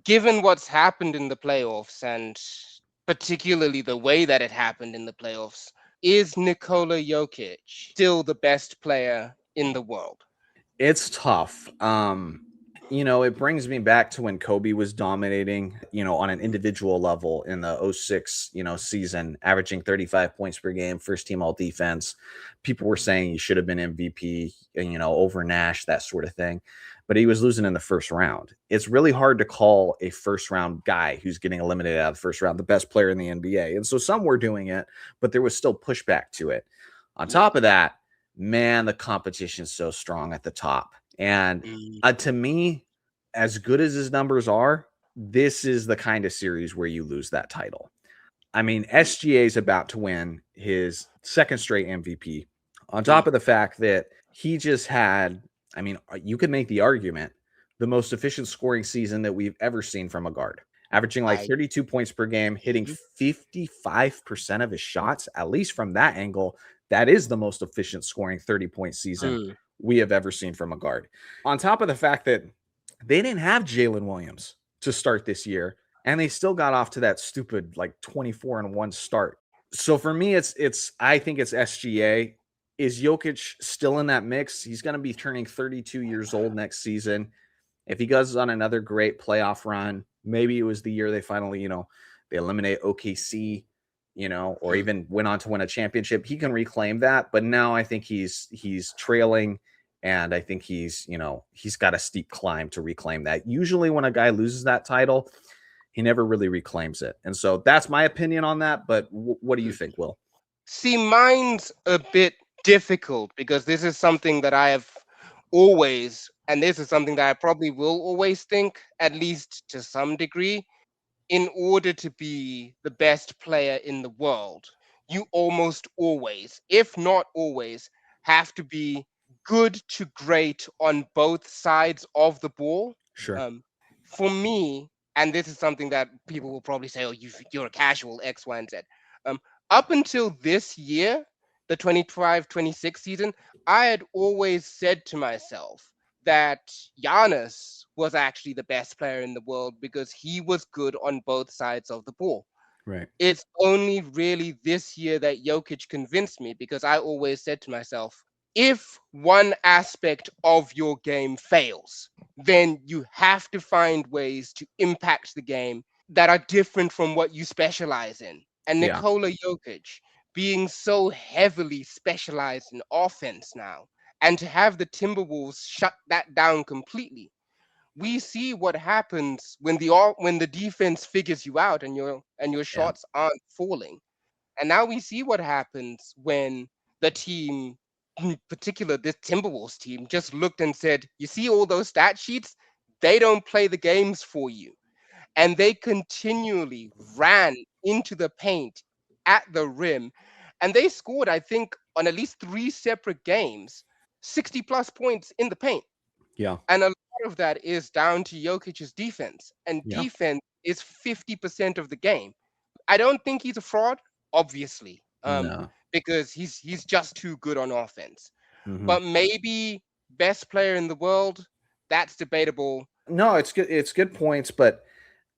given what's happened in the playoffs and particularly the way that it happened in the playoffs, is Nikola Jokic still the best player in the world? It's tough. It brings me back to when Kobe was dominating, on an individual level in the '06, season, averaging 35 points per game, first team all defense. People were saying he should have been MVP, over Nash, that sort of thing. But he was losing in the first round. It's really hard to call a first round guy who's getting eliminated out of the first round the best player in the NBA. And so some were doing it, but there was still pushback to it. On Yeah. top of that, man, the competition's so strong at the top. And Mm. to me, as good as his numbers are, this is the kind of series where you lose that title. I mean, SGA is about to win his second straight MVP. On top Mm. of the fact that he just had, I mean, you could make the argument, the most efficient scoring season that we've ever seen from a guard, averaging like I 32 points per game, hitting Mhm. 55% of his shots, at least from that angle. That is the most efficient scoring 30-point season Mm. we have ever seen from a guard. On top of the fact that they didn't have Jalen Williams to start this year, and they still got off to that stupid like 24-1 start. So for me, it's I think it's SGA. Is Jokic still in that mix? He's going to be turning 32 years old next season. If he goes on another great playoff run, maybe it was the year they finally, they eliminate OKC, or Mm. even went on to win a championship, he can reclaim that. But now I think he's trailing, and I think he's got a steep climb to reclaim that. Usually when a guy loses that title, he never really reclaims it. And so that's my opinion on that. But what do you Mm. think, Will? See, mine's a bit difficult because this is something that I have always, and this is something that I probably will always think, at least to some degree, in order to be the best player in the world, you almost always, if not always, have to be good to great on both sides of the ball. Sure. Um, for me, and this is something that people will probably say, "Oh, you're a casual X, Y, and Z." Um, Up until this year, the 25-26 season, I had always said to myself that Giannis was actually the best player in the world because he was good on both sides of the ball. Right. It's only really this year that Jokic convinced me because I always said to myself, if one aspect of your game fails, then you have to find ways to impact the game that are different from what you specialize in. And Yeah. Nikola Jokic being so heavily specialized in offense now, and to have the Timberwolves shut that down completely, we see what happens when the defense figures you out and your Yeah. shots aren't falling. And now we see what happens when the team, in particular this Timberwolves team, just looked and said, "You see all those stat sheets? They don't play the games for you." And they continually ran into the paint at the rim, and they scored, I think, on at least three separate games, 60 plus points in the paint. Yeah. And a lot of that is down to Jokic's defense. And Yeah. defense is 50% of the game. I don't think he's a fraud, obviously, No. because he's just too good on offense. Mm-hmm. But maybe best player in the world, that's debatable. No, it's good. It's good points, but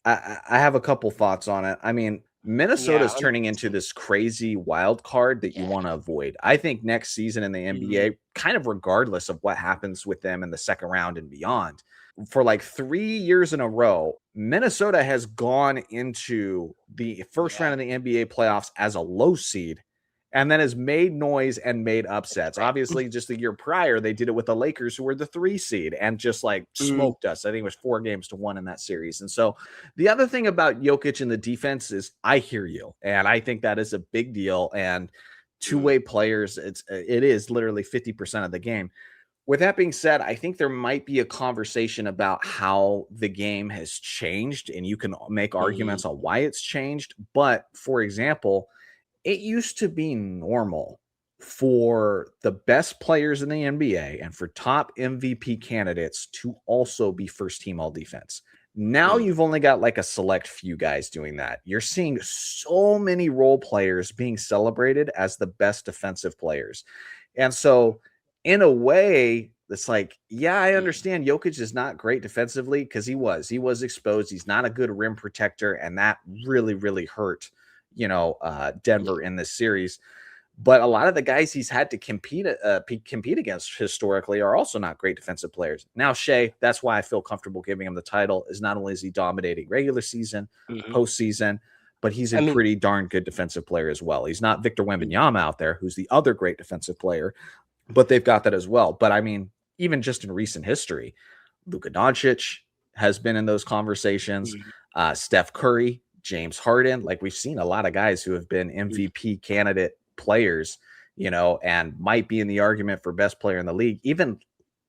I have a couple thoughts on it. I mean, Yeah, Minnesota's turning into unfortunately. this crazy wild card that you Yeah. want to avoid. I think next season in the Mm. NBA, kind of regardless of what happens with them in the second round and beyond, for like 3 years in a row, Minnesota has gone into the first round Yeah. of the NBA playoffs as a low seed and then has made noise and made upsets. Right. Obviously, just the year prior, they did it with the Lakers, who were the 3 seed, and just like Mm. smoked us. I think it was 4 games to 1 in that series. And so the other thing about Jokic and the defense is I hear you, and I think that is a big deal. And Mm. two-way players, it is literally 50% of the game. With that being said, I think there might be a conversation about how the game has changed, and you can make Mm. arguments on why it's changed. But for example, it used to be normal for the best players in the NBA and for top MVP candidates to also be first team all defense. Now Mm. you've only got like a select few guys doing that. You're seeing so many role players being celebrated as the best defensive players. And so, in a way, It's like, yeah, I understand Jokic is not great defensively because he was exposed. He's not a good rim protector, and that really, really hurt, Yeah. Denver in this series. But a lot of the guys he's had to compete against historically are also not great defensive players. Now, Shea, that's why I feel comfortable giving him the title. Is not only is he dominating regular season, Mm-hmm. postseason, but he's a I mean, pretty darn good defensive player as well. He's not Victor Wembanyama out there, who's the other great defensive player, but they've got that as well. But I mean, even just in recent history, Luka Doncic has been in those conversations. mm-hmm. Steph Curry, James Harden, like we've seen a lot of guys who have been MVP candidate players, and might be in the argument for best player in the league, even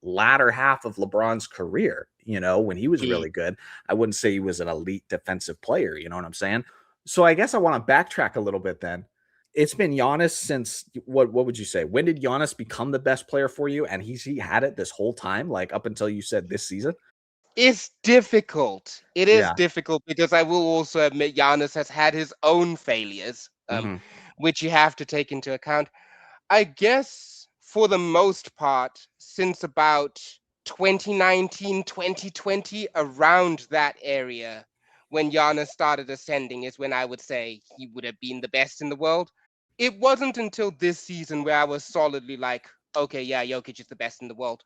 latter half of LeBron's career, when he was really good. I wouldn't say he was an elite defensive player, you know what I'm saying? So I guess I want to backtrack a little bit then. It's been Giannis since what would you say? When did Giannis become the best player for you? And he had it this whole time, like up until you said this season? It's difficult. It is Yeah. difficult because I will also admit Giannis has had his own failures, Mm-hmm. which you have to take into account. I guess for the most part, since about 2019, 2020, around that area, when Giannis started ascending, is when I would say he would have been the best in the world. It wasn't until this season where I was solidly like, okay, yeah, Jokic is the best in the world.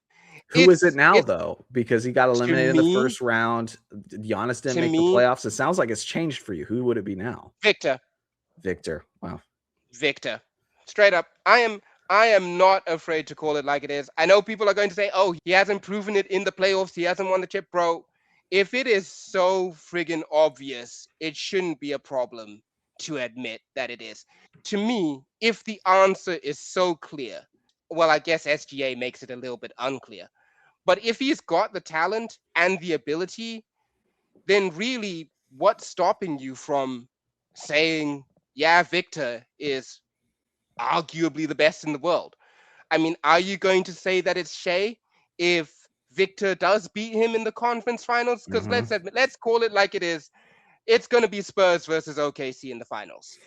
Who is it It's now, it's though? Because he got to eliminated in the me, first round. Giannis didn't to make the me, playoffs. It sounds like it's changed for you. Who would it be now? Victor. Victor. Wow. Victor. Straight up. I am not afraid to call it like it is. I know people are going to say, "Oh, he hasn't proven it in the playoffs. He hasn't won the chip, bro." If it is so friggin' obvious, it shouldn't be a problem to admit that it is. To me, if the answer is so clear, well, I guess SGA makes it a little bit unclear. But if he's got the talent and the ability, then really, what's stopping you from saying, yeah, Victor is arguably the best in the world? I mean, are you going to say that it's Shea if Victor does beat him in the conference finals? Because Mm-hmm. let's call it like it is. It's going to be Spurs versus OKC in the finals,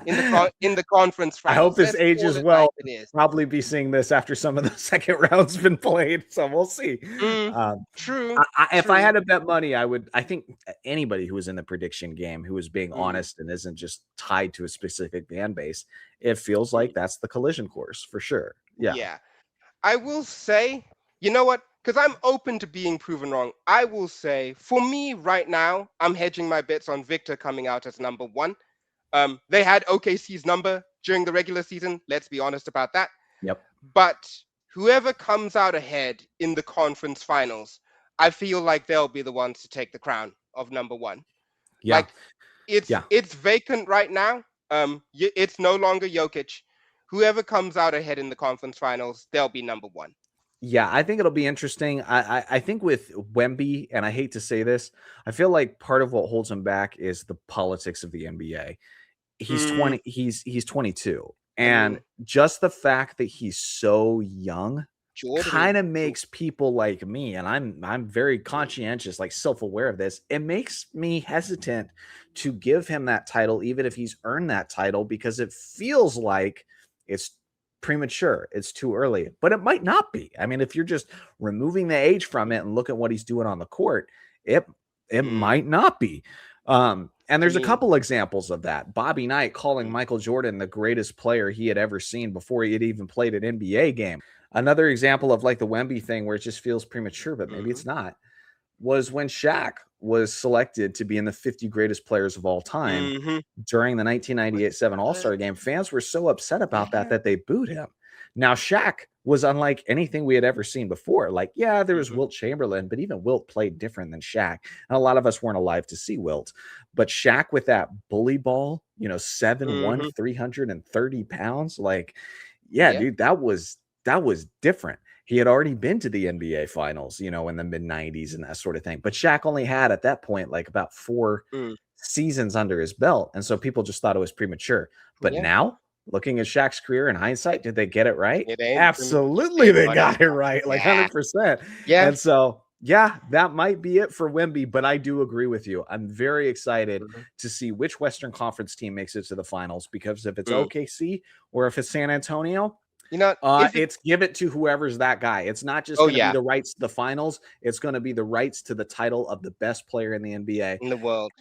in the conference I hope finals. this Let's call ages it like well. it is. Probably be seeing this after some of the second rounds been played, so we'll see. Mm, Um, true, if I true. had to bet money, I would. I think anybody who was in the prediction game, who is being Mm, honest and isn't just tied to a specific fan base, it feels mm, like that's the collision course for sure. Yeah. yeah. I will say, you know what? Because I'm open to being proven wrong. I will say, for me right now, I'm hedging my bets on Victor coming out as number one. They had OKC's number during the regular season. Let's be honest about that. Yep. But whoever comes out ahead in the conference finals, I feel like they'll be the ones to take the crown of number one. Yeah. Like it's Yeah. it's vacant right now. It's no longer Jokic. Whoever comes out ahead in the conference finals, they'll be number one. Yeah, I think it'll be interesting. I think with Wemby, and I hate to say this, I feel like part of what holds him back is the politics of the NBA. He's Mm, 20, he's 22. I And mean, just the fact that he's so young Jordan. kind of makes people like me, and I'm very conscientious, like self-aware of this. It makes me hesitant to give him that title, even if he's earned that title, because it feels like it's premature, it's too early, but it might not be. I mean, if you're just removing the age from it and look at what he's doing on the court, it Mm, might not be. And I there's a mean, couple examples of that. Bobby Knight calling mm, Michael Jordan the greatest player he had ever seen before he had even played an NBA game. Another example of like the Wemby thing where it just feels premature, but maybe mhm, it's not, was when Shaq was selected to be in the 50 greatest players of all time mhm. during the 1998 7 All But Star game. Fans were so upset about that there, that they booed him. Now, Shaq was unlike anything we had ever seen before. Like, yeah, there was mhm, Wilt Chamberlain, but even Wilt played different than Shaq. And a lot of us weren't alive to see Wilt. But Shaq with that bully ball, 7'1, mhm. 330 pounds, like, yeah, Yeah. dude, that was different. He had already been to the NBA finals, in the mid 90s and that sort of thing. But Shaq only had at that point like about four Mm, seasons under his belt. And so people just thought it was premature. But yeah. now, looking at Shaq's career in hindsight, did they get it right? It ain't premature. Absolutely, They they got it got it right. right, like Yeah. 100%. Yeah. And so, yeah, that might be it for Wemby, but I do agree with you. I'm very excited Mhm, to see which Western Conference team makes it to the finals because if it's mm, OKC or if it's San Antonio, You know, if it, It's give it to whoever's that guy. It's not just oh going to be yeah, the rights to the finals. It's going to be the rights to the title of the best player in the NBA. in the world.